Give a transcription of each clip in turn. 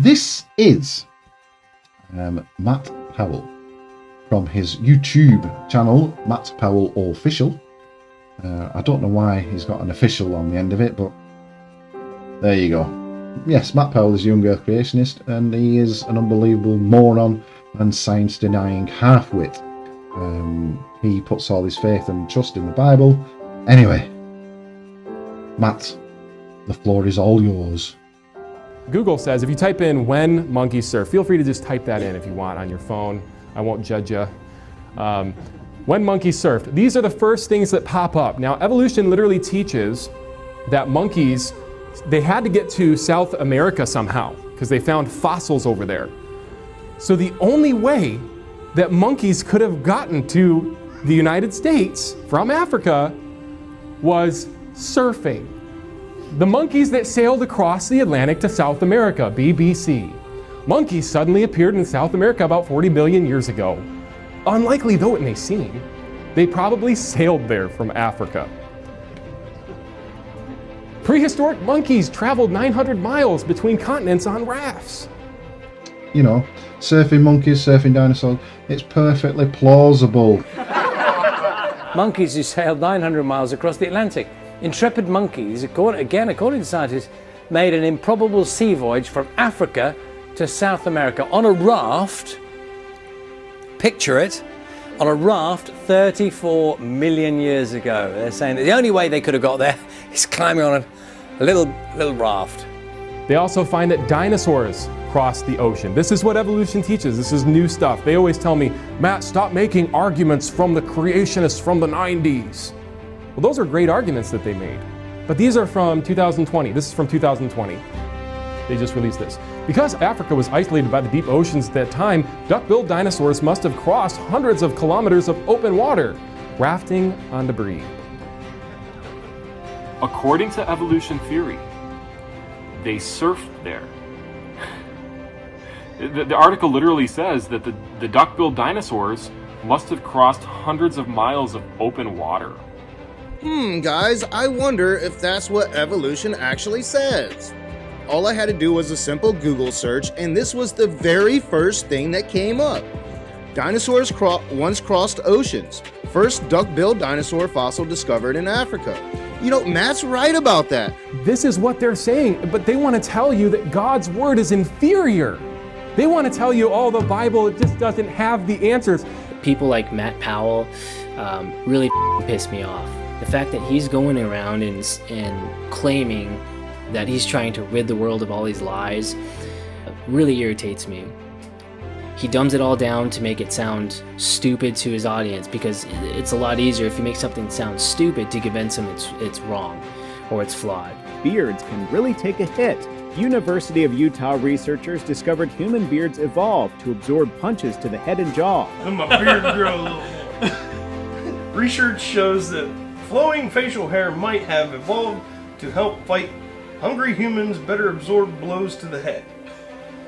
This is Matt Powell from his YouTube channel, Matt Powell Official. I don't know why he's got an official on the end of it, but there you go. Yes, Matt Powell is a young earth creationist, and he is an unbelievable moron and science-denying half-wit. He puts all his faith and trust in the Bible. Anyway, Matt, the floor is all yours. Google says if you type in "when monkeys surf," feel free to just type that in if you want on your phone. I won't judge you. When monkeys surfed, these are the first things that pop up. Now, evolution literally teaches that monkeys, they had to get to South America somehow because they found fossils over there. So the only way that monkeys could have gotten to the United States from Africa was surfing. The monkeys that sailed across the Atlantic to South America, BBC. Monkeys suddenly appeared in South America about 40 million years ago. Unlikely though it may seem, they probably sailed there from Africa. Prehistoric monkeys traveled 900 miles between continents on rafts. You know, surfing monkeys, surfing dinosaurs, it's perfectly plausible. Monkeys who sailed 900 miles across the Atlantic. Intrepid monkeys, according to scientists, made an improbable sea voyage from Africa to South America on a raft. Picture it, on a raft 34 million years ago. They're saying that the only way they could have got there is climbing on a little raft. They also find that dinosaurs crossed the ocean. This is what evolution teaches. This is new stuff. They always tell me, Matt, stop making arguments from the creationists from the 90s. Well, those are great arguments that they made. But these are from 2020. This is from 2020. They just released this. Because Africa was isolated by the deep oceans at that time, duck-billed dinosaurs must have crossed hundreds of kilometers of open water, rafting on debris. According to evolution theory, they surfed there. The article literally says that the duck-billed dinosaurs must have crossed hundreds of miles of open water. Guys, I wonder if that's what evolution actually says. All I had to do was a simple Google search, and this was the very first thing that came up. Dinosaurs once crossed oceans. First duck-billed dinosaur fossil discovered in Africa. You know, Matt's right about that. This is what they're saying, but they want to tell you that God's word is inferior. They want to tell you, oh, the Bible, it just doesn't have the answers. People like Matt Powell really piss me off. The fact that he's going around and claiming that he's trying to rid the world of all these lies really irritates me. He dumbs it all down to make it sound stupid to his audience, because it's a lot easier if you make something sound stupid to convince them it's wrong or it's flawed. Beards can really take a hit. University of Utah researchers discovered human beards evolved to absorb punches to the head and jaw. And my beard grow a little more. Research shows that flowing facial hair might have evolved to help fight hungry humans better absorb blows to the head.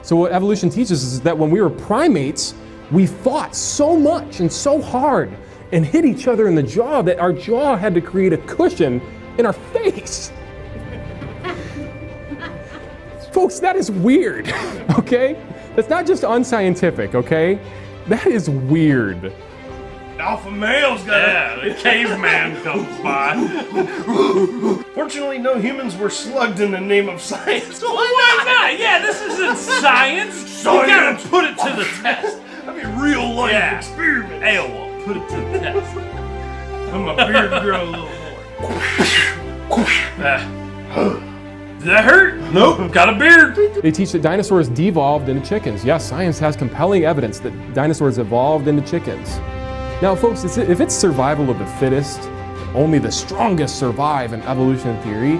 So what evolution teaches is that when we were primates, we fought so much and so hard and hit each other in the jaw that our jaw had to create a cushion in our face. Folks, that is weird, okay? That's not just unscientific, okay? That is weird. Alpha male's got the caveman comes by. Fortunately, no humans were slugged in the name of science. Why not? Yeah, this isn't science. You gotta put it to the test. I mean, real life experiment. Hey, well, put it to the test. And my beard grow a little more. Did that hurt? Nope, got a beard. They teach that dinosaurs devolved into chickens. Yes, science has compelling evidence that dinosaurs evolved into chickens. Now, folks, if it's survival of the fittest, only the strongest survive in evolution theory,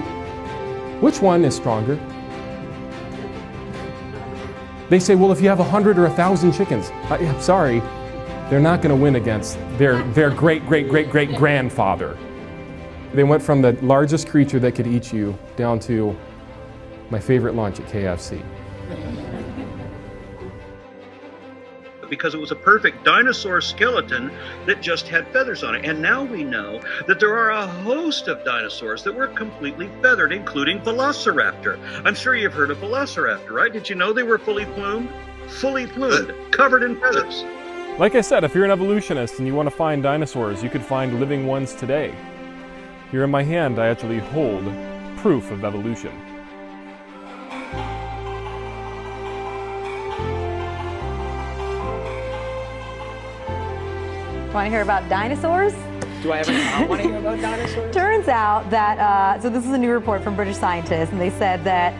which one is stronger? They say, well, if you have 100 or 1,000 chickens, I'm sorry, they're not going to win against their great-great-great-great-grandfather. They went from the largest creature that could eat you down to my favorite lunch at KFC. because it was a perfect dinosaur skeleton that just had feathers on it. And now we know that there are a host of dinosaurs that were completely feathered, including Velociraptor. I'm sure you've heard of Velociraptor, right? Did you know they were fully plumed? Fully plumed, covered in feathers. Like I said, if you're an evolutionist and you want to find dinosaurs, you could find living ones today. Here in my hand, I actually hold proof of evolution. Want to hear about dinosaurs? Do I ever not want to hear about dinosaurs? Turns out that, so this is a new report from British scientists, and they said that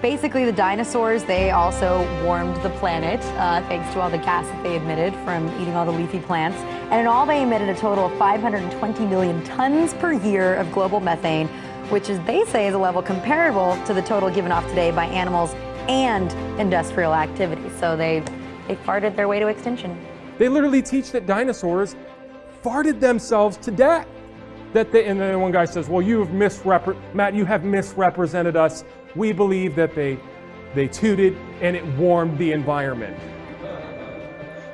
basically the dinosaurs, they also warmed the planet thanks to all the gas that they emitted from eating all the leafy plants. And in all, they emitted a total of 520 million tons per year of global methane, which is, they say, is a level comparable to the total given off today by animals and industrial activity. So they farted their way to extinction. They literally teach that dinosaurs farted themselves to death. And then one guy says, well, Matt, you have misrepresented us. We believe that they tooted and it warmed the environment.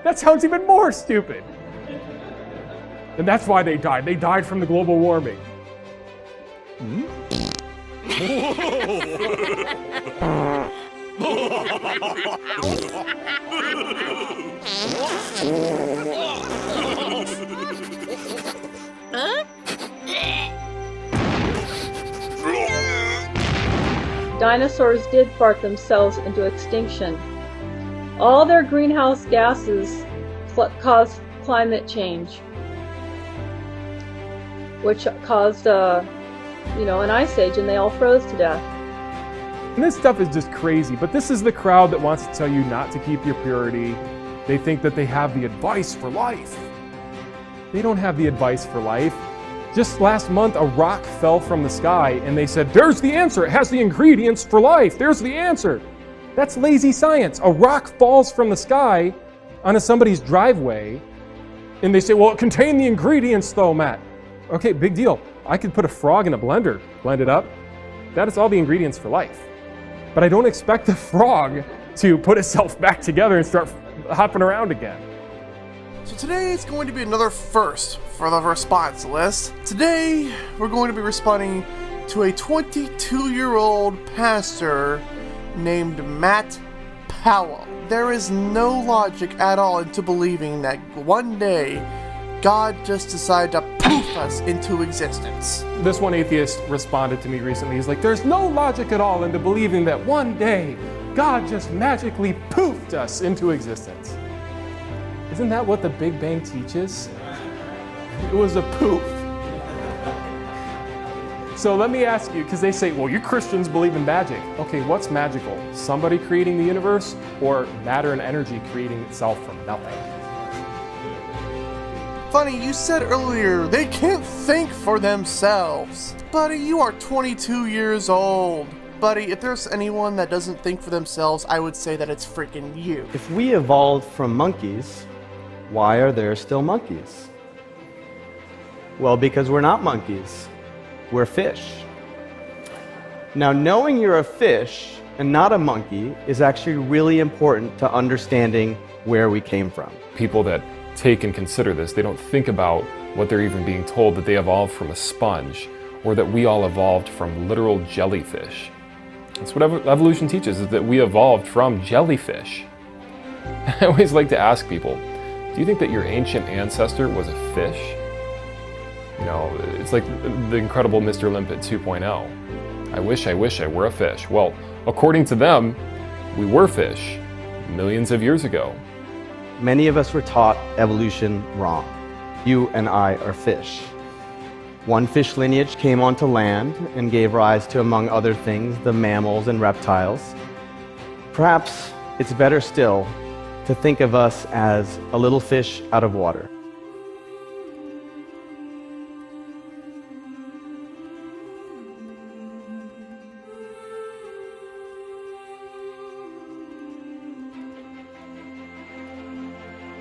That sounds even more stupid. And that's why they died. They died from the global warming. Dinosaurs did fart themselves into extinction. All their greenhouse gases caused climate change, which caused an ice age, and they all froze to death. And this stuff is just crazy, but this is the crowd that wants to tell you not to keep your purity. They think that they have the advice for life. They don't have the advice for life. Just last month, a rock fell from the sky, and they said, there's the answer. It has the ingredients for life. There's the answer. That's lazy science. A rock falls from the sky onto somebody's driveway, and they say, well, it contained the ingredients though, Matt. Okay, big deal. I could put a frog in a blender, blend it up. That is all the ingredients for life. But I don't expect the frog to put itself back together and start hopping around again. So today it's going to be another first for the response list. Today we're going to be responding to a 22-year-old pastor named Matt Powell. There is no logic at all into believing that one day God just decided to poof us into existence. This one atheist responded to me recently. He's like, there's no logic at all into believing that one day God just magically poofed us into existence. Isn't that what the Big Bang teaches? It was a poof. So let me ask you, because they say, well, you Christians believe in magic. Okay, what's magical? Somebody creating the universe, or matter and energy creating itself from nothing? Funny, you said earlier they can't think for themselves. Buddy, you are 22 years old. Buddy, if there's anyone that doesn't think for themselves, I would say that it's freaking you. If we evolved from monkeys, why are there still monkeys? Well, because we're not monkeys. We're fish. Now, knowing you're a fish and not a monkey is actually really important to understanding where we came from. People that take and consider this, they don't think about what they're even being told, that they evolved from a sponge, or that we all evolved from literal jellyfish. That's what evolution teaches, is that we evolved from jellyfish. I always like to ask people, do you think that your ancient ancestor was a fish? You know, it's like the incredible Mr. Limpet 2.0. I wish I were a fish. Well, according to them, we were fish millions of years ago. Many of us were taught evolution wrong. You and I are fish. One fish lineage came onto land and gave rise to, among other things, the mammals and reptiles. Perhaps it's better still to think of us as a little fish out of water.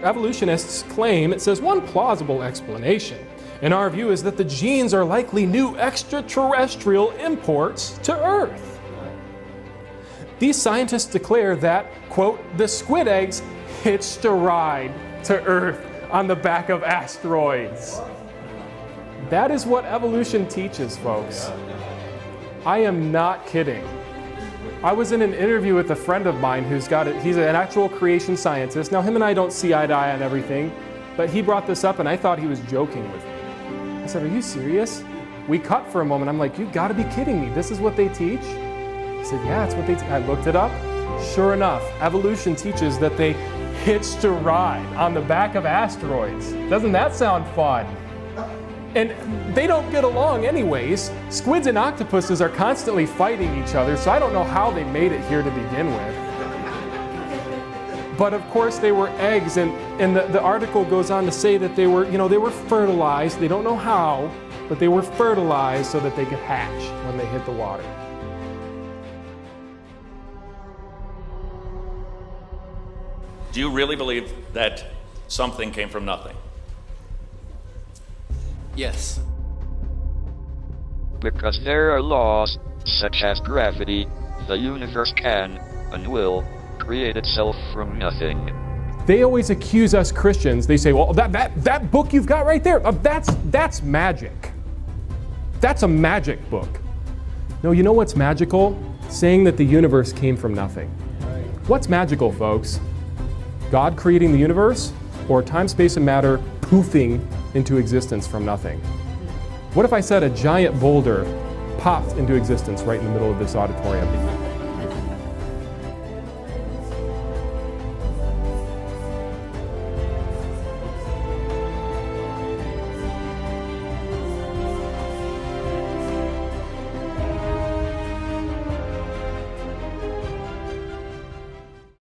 Evolutionists claim it says one plausible explanation, in our view, is that the genes are likely new extraterrestrial imports to Earth. These scientists declare that, quote, the squid eggs hitched a ride to Earth on the back of asteroids. That is what evolution teaches, folks. I am not kidding. I was in an interview with a friend of mine he's an actual creation scientist. Now, him and I don't see eye to eye on everything, but he brought this up and I thought he was joking with me. I said, are you serious? We cut for a moment. I'm like, you gotta be kidding me. This is what they teach? He said, yeah, that's what they teach. I looked it up. Sure enough, evolution teaches that they hitched a ride on the back of asteroids. Doesn't that sound fun? And they don't get along anyways. Squids and octopuses are constantly fighting each other, so I don't know how they made it here to begin with. But of course they were eggs, and the article goes on to say that they were fertilized. They don't know how, but they were fertilized so that they could hatch when they hit the water. Do you really believe that something came from nothing? Yes. Because there are laws, such as gravity, the universe can, and will, create itself from nothing. They always accuse us Christians. They say, well, that book you've got right there, that's magic. That's a magic book. No, you know what's magical? Saying that the universe came from nothing. What's magical, folks? God creating the universe, or time, space, and matter poofing into existence from nothing? What if I said a giant boulder popped into existence right in the middle of this auditorium?